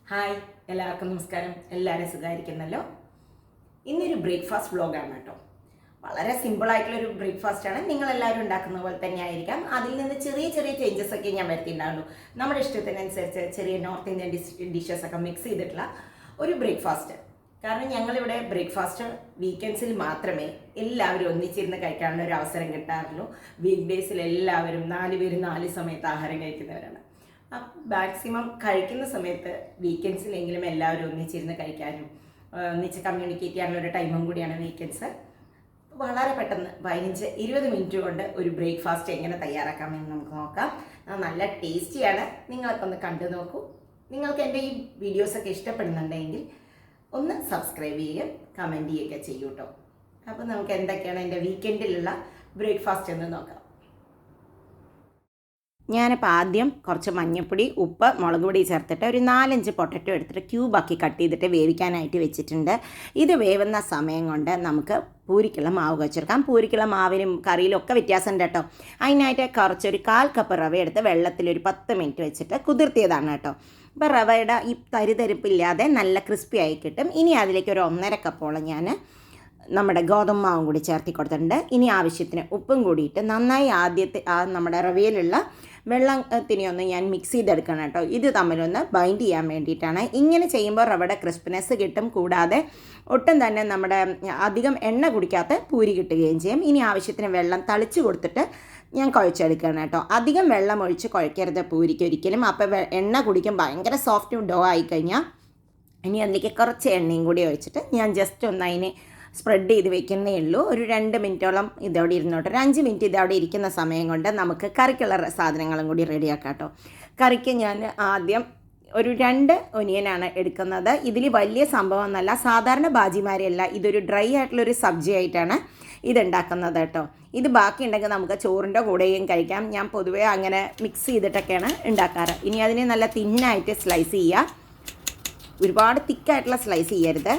Hi എല്ലാവർക്കും നമസ്കാരം. എല്ലാവരും സുഖമായിരിക്കുന്നല്ലോ. ഇന്നൊരു ബ്രേക്ക്ഫാസ്റ്റ് വ്ളോഗാണ് കേട്ടോ. വളരെ സിമ്പിളായിട്ടുള്ളൊരു ബ്രേക്ക്ഫാസ്റ്റാണ്. നിങ്ങളെല്ലാവരും ഉണ്ടാക്കുന്ന പോലെ തന്നെ ആയിരിക്കാം. അതിൽ നിന്ന് ചെറിയ ചെറിയ ചേഞ്ചസ് ഒക്കെ ഞാൻ വരുത്തിയിട്ടുണ്ടാവുള്ളൂ. നമ്മുടെ ഇഷ്ടത്തിനനുസരിച്ച് ചെറിയ നോർത്ത് ഇന്ത്യൻ ഡിഷസൊക്കെ മിക്സ് ചെയ്തിട്ടുള്ള ഒരു ബ്രേക്ക്ഫാസ്റ്റ്. കാരണം ഞങ്ങളിവിടെ ബ്രേക്ക്ഫാസ്റ്റ് വീക്കെൻഡ്സിൽ മാത്രമേ എല്ലാവരും ഒന്നിച്ചിരുന്ന് കഴിക്കാനുള്ള ഒരു അവസരം കിട്ടാറുള്ളൂ. വീക്ക് ഡേയ്സിൽ എല്ലാവരും 4 പേര് 4 സമയത്ത് ആഹാരം കഴിക്കുന്നവരാണ്. മാക്സിമം കഴിക്കുന്ന സമയത്ത് വീക്കെൻഡ്സിലെങ്കിലും എല്ലാവരും ഒന്നിച്ചിരുന്ന് കഴിക്കാനും ഒന്നിച്ച് കമ്മ്യൂണിക്കേറ്റ് ചെയ്യാനുള്ള ഒരു ടൈമും കൂടിയാണ് വീക്കെൻഡ്സ്. വളരെ പെട്ടെന്ന് 15-20 മിനിറ്റ് കൊണ്ട് ഒരു ബ്രേക്ക്ഫാസ്റ്റ് എങ്ങനെ തയ്യാറാക്കാമെന്ന് നമുക്ക് നോക്കാം. നല്ല ടേസ്റ്റിയാണ്. നിങ്ങളൊക്കെ ഒന്ന് കണ്ടു നോക്കൂ. നിങ്ങൾക്ക് എൻ്റെ ഈ വീഡിയോസൊക്കെ ഇഷ്ടപ്പെടുന്നുണ്ടെങ്കിൽ ഒന്ന് സബ്സ്ക്രൈബ് ചെയ്യുകയും കമൻറ്റ് ചെയ്യുകയൊക്കെ ചെയ്യൂ കേട്ടോ. അപ്പോൾ നമുക്ക് എന്തൊക്കെയാണ് എൻ്റെ വീക്കെൻഡിലുള്ള ബ്രേക്ക്ഫാസ്റ്റ് എന്ന് നോക്കാം. ഞാനിപ്പോൾ ആദ്യം കുറച്ച് മഞ്ഞൾപ്പൊടി, ഉപ്പ്, മുളക് പൊടി ചേർത്തിട്ട് ഒരു 4-5 പൊട്ടറ്റോ എടുത്തിട്ട് ക്യൂബാക്കി കട്ട് ചെയ്തിട്ട് വേവിക്കാനായിട്ട് വെച്ചിട്ടുണ്ട്. ഇത് വേവുന്ന സമയം കൊണ്ട് നമുക്ക് പൂരിക്കുള്ള മാവ് വെച്ചെടുക്കാം. പൂരിക്കുള്ള മാവിനും കറിയിലും ഒക്കെ വ്യത്യാസമുണ്ട് കേട്ടോ. അതിനായിട്ട് കുറച്ചൊരു 1/4 കപ്പ് റവ എടുത്ത് വെള്ളത്തിലൊരു 10 മിനിറ്റ് വെച്ചിട്ട് കുതിർത്തിയതാണ് കേട്ടോ. അപ്പോൾ റവയുടെ ഈ തരിതരിപ്പില്ലാതെ നല്ല ക്രിസ്പി ആയി കിട്ടും. ഇനി അതിലേക്ക് ഒരു 1.5 കപ്പോളം ഞാൻ നമ്മുടെ ഗോതമ്പ് മാവും കൂടി ചേർത്തി കൊടുത്തിട്ടുണ്ട്. ഇനി ആവശ്യത്തിന് ഉപ്പും കൂടിയിട്ട് നന്നായി ആദ്യത്തെ നമ്മുടെ റവയിലുള്ള വെള്ളത്തിനെയൊന്ന് ഞാൻ മിക്സ് ചെയ്തെടുക്കണം കേട്ടോ. ഇത് തമ്മിലൊന്ന് ബൈൻഡ് ചെയ്യാൻ വേണ്ടിയിട്ടാണ്. ഇങ്ങനെ ചെയ്യുമ്പോൾ റവയുടെ ക്രിസ്പിനെസ് കിട്ടും. കൂടാതെ ഒട്ടും തന്നെ നമ്മുടെ അധികം എണ്ണ കുടിക്കാത്ത പൂരി കിട്ടുകയും ചെയ്യും. ഇനി ആവശ്യത്തിന് വെള്ളം തളിച്ച് കൊടുത്തിട്ട് ഞാൻ കുഴച്ചെടുക്കണം കേട്ടോ. അധികം വെള്ളം ഒഴിച്ച് കുഴക്കരുത് പൂരിക്ക് ഒരിക്കലും. അപ്പോൾ എണ്ണ കുടിക്കും ഭയങ്കര സോഫ്റ്റ് ഡോ ആയിക്കഴിഞ്ഞാൽ ഇനി അതിലേക്ക് കുറച്ച് എണ്ണയും കൂടി ഒഴിച്ചിട്ട് ഞാൻ ജസ്റ്റ് ഒന്ന് അതിനെ സ്പ്രെഡ് ചെയ്ത് വെക്കുന്നേ ഉള്ളൂ. ഒരു 2 മിനിറ്റോളം ഇതവിടെ ഇരുന്നോട്ടെ. ഒരു 5 മിനിറ്റ് ഇതവിടെ ഇരിക്കുന്ന സമയം കൊണ്ട് നമുക്ക് കറിക്കുള്ള സാധനങ്ങളും കൂടി റെഡിയാക്കാം കേട്ടോ. കറിക്ക് ഞാൻ ആദ്യം ഒരു 2 ഒനിയനാണ് എടുക്കുന്നത്. ഇതിൽ വലിയ സംഭവം എന്നല്ല, സാധാരണ ബാജിമാരെയല്ല, ഇതൊരു ഡ്രൈ ആയിട്ടുള്ളൊരു സബ്ജി ആയിട്ടാണ് ഇതുണ്ടാക്കുന്നത് കേട്ടോ. ഇത് ബാക്കി ഉണ്ടെങ്കിൽ നമുക്ക് ചോറിൻ്റെ കൂടെയും കഴിക്കാം. ഞാൻ പൊതുവേ അങ്ങനെ മിക്സ് ചെയ്തിട്ടൊക്കെയാണ് ഉണ്ടാക്കാറ്. ഇനി അതിനെ നല്ല തിന്നായിട്ട് സ്ലൈസ് ചെയ്യുക. ഒരുപാട് തിക്കായിട്ടുള്ള സ്ലൈസ് ചെയ്യരുത്.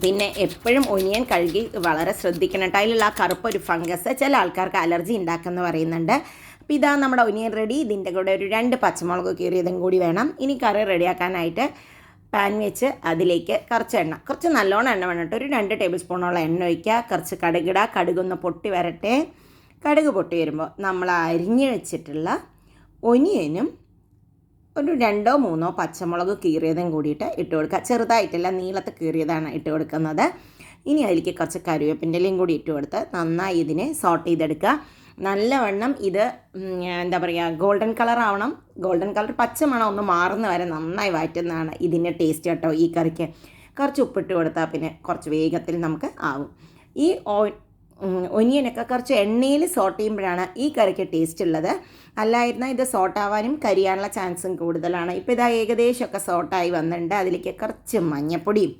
പിന്നെ എപ്പോഴും ഒനിയൻ കഴുകി വളരെ ശ്രദ്ധിക്കണം കേട്ടോ. അതിലുള്ള ആ കറുപ്പൊരു ഫംഗസ് ചില ആൾക്കാർക്ക് അലർജി ഉണ്ടാക്കുമെന്ന് പറയുന്നുണ്ട്. അപ്പോൾ ഇതാ നമ്മുടെ ഒനിയൻ റെഡി. ഇതിൻ്റെ കൂടെ ഒരു 2 പച്ചമുളക് കീറിയതും കൂടി വേണം. ഇനി കറി റെഡിയാക്കാനായിട്ട് പാൻ വെച്ച് അതിലേക്ക് കുറച്ച് എണ്ണ, കുറച്ച് നല്ലോണം എണ്ണ വേണം കേട്ടോ. ഒരു 2 ടേബിൾ സ്പൂണോളം എണ്ണ ഒഴിക്കുക. കുറച്ച് കടുകിടുക. കടുകൊന്ന് പൊട്ടി വരട്ടെ. കടുക് പൊട്ടി വരുമ്പോൾ നമ്മൾ അരിഞ്ഞ് വെച്ചിട്ടുള്ള ഒനിയനും ഒരു 2-3 പച്ചമുളക് കീറിയതും കൂടിയിട്ട് ഇട്ട് കൊടുക്കുക. ചെറുതായിട്ടല്ല, നീളത്ത് കീറിയതാണ് ഇട്ട് കൊടുക്കുന്നത്. ഇനി അതിലേക്ക് കുറച്ച് കറിവേപ്പിൻ്റെലയും കൂടി ഇട്ട് കൊടുത്ത് നന്നായി ഇതിനെ സോട്ട് ചെയ്തെടുക്കുക. നല്ലവണ്ണം ഇത് എന്താ പറയുക, ഗോൾഡൻ കളർ ആവണം. ഗോൾഡൻ കളർ പച്ചമണം ഒന്ന് മാറുന്ന വരെ നന്നായി വഴറ്റുന്നതാണ് ഇതിൻ്റെ ടേസ്റ്റ് കേട്ടോ. ഈ കറിക്ക് കുറച്ച് ഉപ്പിട്ട് കൊടുത്താൽ പിന്നെ കുറച്ച് വേഗത്തിൽ നമുക്ക് ആവും. ഈ ഒനിയനൊക്കെ കുറച്ച് എണ്ണയിൽ സോട്ട് ചെയ്യുമ്പോഴാണ് ഈ കറിക്ക് ടേസ്റ്റ് ഉള്ളത്. അല്ലായിരുന്നാൽ ഇത് സോട്ടാവാനും കരിയാനുള്ള ചാൻസും കൂടുതലാണ്. ഇപ്പോൾ ഇതാ ഏകദേശമൊക്കെ സോട്ടായി വന്നിട്ടുണ്ട്. അതിലേക്ക് കുറച്ച് മഞ്ഞൾപ്പൊടിയും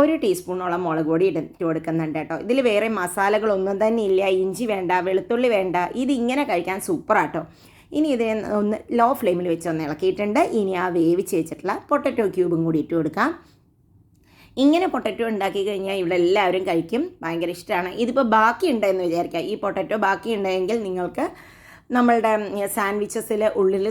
1 ടീസ്പൂണോളം മുളക് പൊടി ഇട്ട് കൊടുക്കുന്നുണ്ട് കേട്ടോ. ഇതിൽ വേറെ മസാലകളൊന്നും തന്നെ ഇല്ല. ഇഞ്ചി വേണ്ട, വെളുത്തുള്ളി വേണ്ട. ഇതിങ്ങനെ കഴിക്കാൻ സൂപ്പറാട്ടോ. ഇനി ഇതിനെ ഒന്ന് ലോ ഫ്ലെയിമിൽ വെച്ച് ഒന്ന് ഇളക്കിയിട്ടുണ്ട്. ഇനി ആ വേവിച്ച് വെച്ചിട്ടുള്ള പൊട്ടറ്റോ ക്യൂബും കൂടി ഇട്ട് കൊടുക്കാം. ഇങ്ങനെ പൊട്ടറ്റോ ഉണ്ടാക്കി കഴിഞ്ഞാൽ ഇവിടെ എല്ലാവരും കഴിക്കും, ഭയങ്കര ഇഷ്ടമാണ്. ഇതിപ്പോൾ ബാക്കി ഉണ്ടെന്ന് വിചാരിക്കുക. ഈ പൊട്ടറ്റോ ബാക്കി ഉണ്ടെങ്കിൽ നിങ്ങൾക്ക് നമ്മളുടെ സാൻഡ്വിച്ചസിൽ ഉള്ളിൽ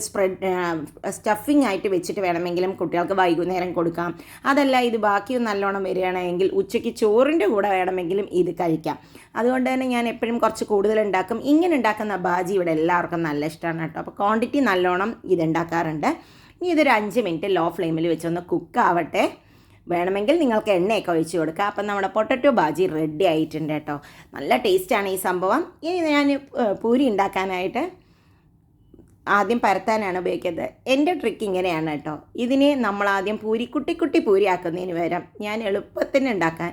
സ്റ്റഫിങ് ആയിട്ട് വെച്ചിട്ട് വേണമെങ്കിലും കുട്ടികൾക്ക് വൈകുന്നേരം കൊടുക്കാം. അതല്ല, ഇത് ബാക്കി നല്ലോണം വരികയാണെങ്കിൽ ഉച്ചയ്ക്ക് ചോറിൻ്റെ കൂടെ വേണമെങ്കിലും ഇത് കഴിക്കാം. അതുകൊണ്ട് തന്നെ ഞാൻ എപ്പോഴും കുറച്ച് കൂടുതൽ ഉണ്ടാക്കും. ഇങ്ങനെ ഉണ്ടാക്കുന്ന ബാജി ഇവിടെ എല്ലാവർക്കും നല്ല ഇഷ്ടമാണ് കേട്ടോ. അപ്പോൾ ക്വാണ്ടിറ്റി നല്ലോണം ഇതുണ്ടാക്കാറുണ്ട്. ഇനി ഇതൊരു 5 മിനിറ്റ് ലോ ഫ്ലെയിമിൽ വെച്ചൊന്ന് കുക്കാവട്ടെ. വേണമെങ്കിൽ നിങ്ങൾക്ക് എണ്ണയൊക്കെ ഒഴിച്ച് കൊടുക്കുക. അപ്പം നമ്മുടെ പൊട്ടറ്റോ ബാജി റെഡി ആയിട്ടുണ്ട് കേട്ടോ. നല്ല ടേസ്റ്റാണ് ഈ സംഭവം. ഇനി ഞാൻ പൂരി ഉണ്ടാക്കാനായിട്ട് ആദ്യം പരത്താനാണ് ഉപയോഗിക്കുന്നത്. എൻ്റെ ട്രിക്ക് ഇങ്ങനെയാണ് കേട്ടോ. ഇതിനെ നമ്മളാദ്യം കുട്ടി കുട്ടി പൂരി ആക്കുന്നതിന് പകരം ഞാൻ എളുപ്പത്തിന് ഉണ്ടാക്കാൻ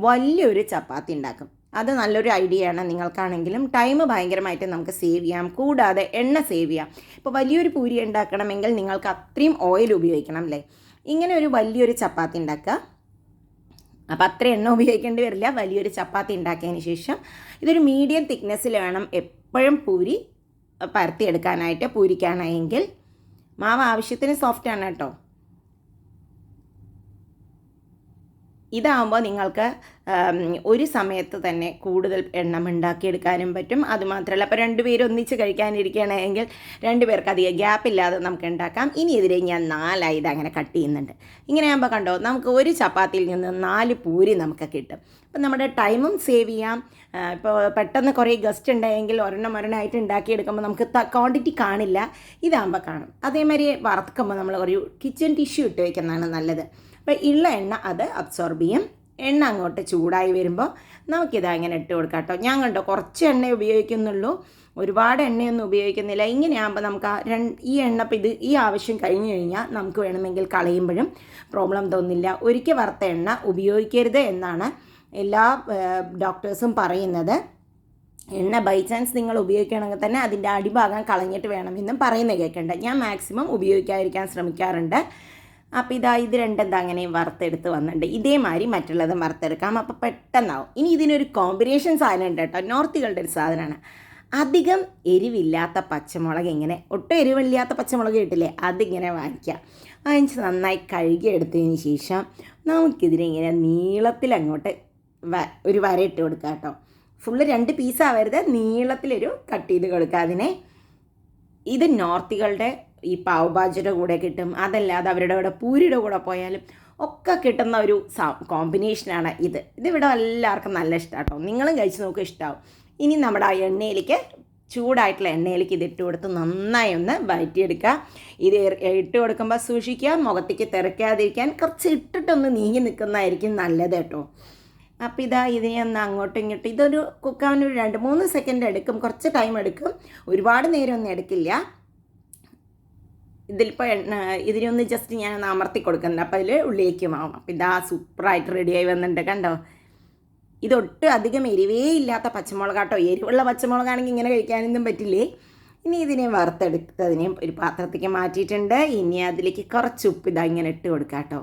വലിയൊരു ചപ്പാത്തി ഉണ്ടാക്കും. അത് നല്ലൊരു ഐഡിയ ആണ്. നിങ്ങൾക്കാണെങ്കിലും ടൈം ഭയങ്കരമായിട്ട് നമുക്ക് സേവ് ചെയ്യാം. കൂടാതെ എണ്ണ സേവ് ചെയ്യാം. ഇപ്പോൾ വലിയൊരു പൂരി ഉണ്ടാക്കണമെങ്കിൽ നിങ്ങൾക്ക് അത്രയും ഓയിൽ ഉപയോഗിക്കണം അല്ലേ. ഇങ്ങനെ ഒരു വലിയൊരു ചപ്പാത്തി ഉണ്ടാക്കുക. അപ്പോൾ അത്ര എണ്ണ ഉപയോഗിക്കേണ്ടി വരില്ല. വലിയൊരു ചപ്പാത്തി ഉണ്ടാക്കിയതിന് ശേഷം ഇതൊരു മീഡിയം തിക്നെസ്സിൽ വേണം എപ്പോഴും പൂരി പരത്തിയെടുക്കാനായിട്ട്. പൂരിക്കാണെങ്കിൽ മാവ് ആവശ്യത്തിന് സോഫ്റ്റാണ് കേട്ടോ. ഇതാകുമ്പോൾ നിങ്ങൾക്ക് ഒരു സമയത്ത് തന്നെ കൂടുതൽ എണ്ണം ഉണ്ടാക്കിയെടുക്കാനും പറ്റും. അതുമാത്രമല്ല, അപ്പോൾ 2 പേര് ഒന്നിച്ച് കഴിക്കാനിരിക്കുകയാണെങ്കിൽ 2 പേർക്ക് അധികം ഗ്യാപ്പില്ലാതെ നമുക്ക് ഉണ്ടാക്കാം. ഇനി ഇതിനെ ഞാൻ 4 ഇതങ്ങനെ കട്ട് ചെയ്യുന്നുണ്ട്. ഇങ്ങനെ ആകുമ്പോൾ കണ്ടോ, നമുക്ക് ഒരു ചപ്പാത്തിയിൽ നിന്ന് 4 പൂരി നമുക്ക് കിട്ടും. അപ്പം നമ്മുടെ ടൈമും സേവ് ചെയ്യാം. ഇപ്പോൾ പെട്ടെന്ന് കുറേ ഗസ്റ്റ് ഉണ്ടെങ്കിൽ ഒരെണ്ണമായിട്ട് ഉണ്ടാക്കിയെടുക്കുമ്പോൾ നമുക്ക് ക്വാണ്ടിറ്റി കാണില്ല. ഇതാകുമ്പോൾ കാണും. അതേമാതിരി വറുക്കുമ്പോൾ നമ്മൾ ഒരു കിച്ചൺ ടിഷ്യൂ ഇട്ട് വയ്ക്കുന്നതാണ് നല്ലത്. അപ്പോൾ ഉള്ള എണ്ണ അത് അബ്സോർബ് ചെയ്യും. എണ്ണ അങ്ങോട്ട് ചൂടായി വരുമ്പോൾ നമുക്കിത് അങ്ങനെ ഇട്ട് കൊടുക്കാം കേട്ടോ. ഞാൻ കണ്ടോ കുറച്ച് എണ്ണ ഉപയോഗിക്കുന്നുള്ളൂ, ഒരുപാട് എണ്ണയൊന്നും ഉപയോഗിക്കുന്നില്ല. ഇങ്ങനെയാകുമ്പോൾ നമുക്ക് ഈ എണ്ണ ഈ ആവശ്യം കഴിഞ്ഞ് കഴിഞ്ഞാൽ നമുക്ക് വേണമെങ്കിൽ കളയുമ്പോഴും പ്രോബ്ലം തോന്നില്ല. ഒരിക്കൽ വറുത്ത എണ്ണ ഉപയോഗിക്കരുത് എന്നാണ് എല്ലാ ഡോക്ടേഴ്സും പറയുന്നത്. എണ്ണ ബൈ ചാൻസ് നിങ്ങൾ ഉപയോഗിക്കണമെങ്കിൽ തന്നെ അതിൻ്റെ അടിഭാഗം കളഞ്ഞിട്ട് വേണമെന്നും പറയുന്നത് കേൾക്കേണ്ട. ഞാൻ മാക്സിമം ഉപയോഗിക്കാതിരിക്കാൻ ശ്രമിക്കാറുണ്ട്. അപ്പോൾ ഇത് രണ്ടെന്താ അങ്ങനെ വറുത്തെടുത്ത് വന്നിട്ടുണ്ട്. ഇതേമാതിരി മറ്റുള്ളതും വറുത്തെടുക്കാം. അപ്പോൾ പെട്ടെന്നാവും. ഇനി ഇതിനൊരു കോമ്പിനേഷൻ സാധനം ഉണ്ട് കേട്ടോ. നോർത്തുകളുടെ ഒരു സാധനമാണ്. അധികം എരിവില്ലാത്ത പച്ചമുളക്, ഇങ്ങനെ ഒട്ടും എരിവില്ലാത്ത പച്ചമുളക് കിട്ടില്ലേ, അതിങ്ങനെ വാങ്ങിച്ച് നന്നായി കഴുകിയെടുത്തതിന് ശേഷം നമുക്കിതിനെ ഇങ്ങനെ നീളത്തിൽ അങ്ങോട്ട് ഒരു വരയിട്ട് കൊടുക്കുക കേട്ടോ. ഫുള്ള് 2 പീസാവരുത്, നീളത്തിലൊരു കട്ട് ചെയ്ത് കൊടുക്കുക അതിനെ. ഇത് നോർത്തുകളുടെ ഈ പാവ് ഭാജിയുടെ കൂടെ കിട്ടും. അതല്ലാതെ അവരുടെ കൂടെ പൂരിയുടെ കൂടെ പോയാലും ഒക്കെ കിട്ടുന്ന ഒരു കോമ്പിനേഷനാണ് ഇത്. ഇതിവിടെ എല്ലാവർക്കും നല്ല ഇഷ്ടമാണ് കേട്ടോ. നിങ്ങളും കഴിച്ച് നോക്കുക, ഇഷ്ടമാവും. ഇനി നമ്മുടെ ആ എണ്ണയിലേക്ക്, ചൂടായിട്ടുള്ള എണ്ണയിലേക്ക് ഇതിട്ട് കൊടുത്ത് നന്നായി ഒന്ന് വഴറ്റിയെടുക്കുക. ഇത് ഇട്ട് കൊടുക്കുമ്പോൾ സൂക്ഷിക്കുക, മുഖത്തേക്ക് തെറിക്കാതിരിക്കാൻ കുറച്ച് ഇട്ടിട്ടൊന്ന് നീങ്ങി നിൽക്കുന്നതായിരിക്കും നല്ലത് കേട്ടോ. അപ്പോൾ ഇതിനെ ഒന്ന് അങ്ങോട്ടും ഇങ്ങോട്ടും, ഇതൊരു കുക്കാവാൻ ഒരു 2-3 സെക്കൻഡ് എടുക്കും, കുറച്ച് ടൈം എടുക്കും, ഒരുപാട് നേരമൊന്നും എടുക്കില്ല. ഇതിലിപ്പോൾ ഇതിനൊന്ന് ജസ്റ്റ് ഞാൻ അമർത്തി കൊടുക്കുന്നുണ്ട്. അപ്പോൾ അതിൽ ഉള്ളിലേക്ക് മാവും. അപ്പോൾ സൂപ്പറായിട്ട് റെഡിയായി വന്നിട്ടുണ്ട് കണ്ടോ. ഇതൊട്ടും അധികം എരിവേ ഇല്ലാത്ത പച്ചമുളകാട്ടോ. എരിവുള്ള പച്ചമുളകാണെങ്കിൽ ഇങ്ങനെ കഴിക്കാനൊന്നും പറ്റില്ലേ. ഇനി ഇതിനെ വറുത്തെടുത്തതിനെ ഒരു പാത്രത്തേക്ക് മാറ്റിയിട്ടുണ്ട്. ഇനി അതിലേക്ക് കുറച്ച് ഉപ്പ് ഇങ്ങനെ ഇട്ട് കൊടുക്കാം കേട്ടോ.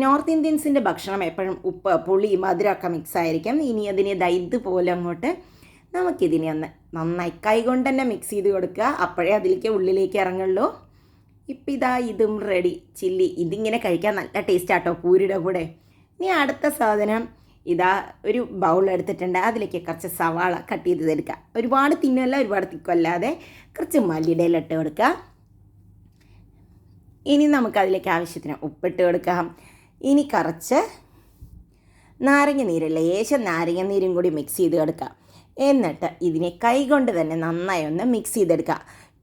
നോർത്ത് ഇന്ത്യൻസിൻ്റെ ഭക്ഷണം എപ്പോഴും ഉപ്പ്, പുളി, മധുരമൊക്കെ മിക്സ് ആയിരിക്കും. ഇനി അതിനെ ഇതുപോലെ അങ്ങോട്ട് നമുക്കിതിനെ ഒന്ന് നന്നായി കൈകൊണ്ട് തന്നെ മിക്സ് ചെയ്ത് കൊടുക്കുക. അപ്പോഴേ അതിലേക്ക് ഉള്ളിലേക്ക് ഇറങ്ങുള്ളൂ. ഇപ്പം ഇതും റെഡി. ചില്ലി ഇതിങ്ങനെ കഴിക്കാൻ നല്ല ടേസ്റ്റാട്ടോ പൂരിയുടെ കൂടെ. ഇനി അടുത്ത സാധനം ഒരു ബൗൾ എടുത്തിട്ടുണ്ട്. അതിലേക്ക് കുറച്ച് സവാള കട്ട് ചെയ്തെടുക്കുക. ഒരുപാട് തിന്നല്ല, ഒരുപാട് തിക്കല്ലാതെ കുറച്ച് മല്ലിയുടെ ഇല ഇട്ട് കൊടുക്കുക. ഇനി നമുക്കതിലേക്ക് ആവശ്യത്തിന് ഉപ്പിട്ട് കൊടുക്കാം. ഇനി കുറച്ച് നാരങ്ങ നീര്, ലേശം നാരങ്ങ നീരും കൂടി മിക്സ് ചെയ്ത് കൊടുക്കുക. എന്നിട്ട് ഇതിനെ കൈകൊണ്ട് തന്നെ നന്നായി ഒന്ന് മിക്സ് ചെയ്തെടുക്കുക.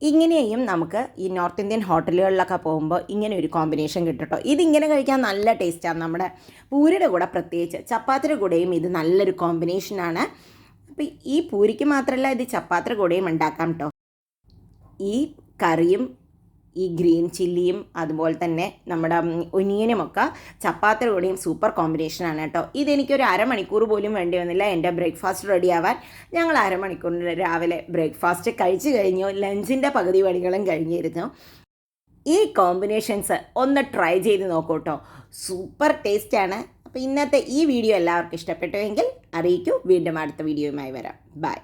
ഇങ്ങനെയും നമുക്ക് ഈ നോർത്ത് ഇന്ത്യൻ ഹോട്ടലുകളിലൊക്കെ പോകുമ്പോൾ ഇങ്ങനെ ഒരു കോമ്പിനേഷൻ കിട്ടും കേട്ടോ. ഇതിങ്ങനെ കഴിക്കാൻ നല്ല ടേസ്റ്റാണ്. നമ്മുടെ പൂരിയുടെ കൂടെ, പ്രത്യേകിച്ച് ചപ്പാത്തിയുടെ കൂടെയും ഇത് നല്ലൊരു കോമ്പിനേഷനാണ്. അപ്പോൾ ഈ പൂരിക്ക് മാത്രമല്ല, ഇത് ചപ്പാത്തിയുടെ കൂടെയും ഉണ്ടാക്കാം കേട്ടോ. ഈ കറിയും ഈ ഗ്രീൻ ചില്ലിയും അതുപോലെ തന്നെ നമ്മുടെ ഒനിയനുമൊക്കെ ചപ്പാത്തിയുടെ കൂടെയും സൂപ്പർ കോമ്പിനേഷനാണ് കേട്ടോ. ഇതെനിക്കൊരു അരമണിക്കൂർ പോലും വേണ്ടി വന്നില്ല എൻ്റെ ബ്രേക്ക്ഫാസ്റ്റ് റെഡി ആവാൻ. ഞങ്ങൾ അരമണിക്കൂറിന് രാവിലെ ബ്രേക്ക്ഫാസ്റ്റ് കഴിച്ചു കഴിഞ്ഞു. ലഞ്ചിൻ്റെ പകുതി പണികളും കഴിഞ്ഞിരുന്നു. ഈ കോമ്പിനേഷൻസ് ഒന്ന് ട്രൈ ചെയ്ത് നോക്കൂ കേട്ടോ. സൂപ്പർ ടേസ്റ്റാണ്. അപ്പോൾ ഇന്നത്തെ ഈ വീഡിയോ എല്ലാവർക്കും ഇഷ്ടപ്പെട്ടുവെങ്കിൽ അറിയിക്കൂ. വീണ്ടും അടുത്ത വീഡിയോയുമായി വരാം. ബൈ.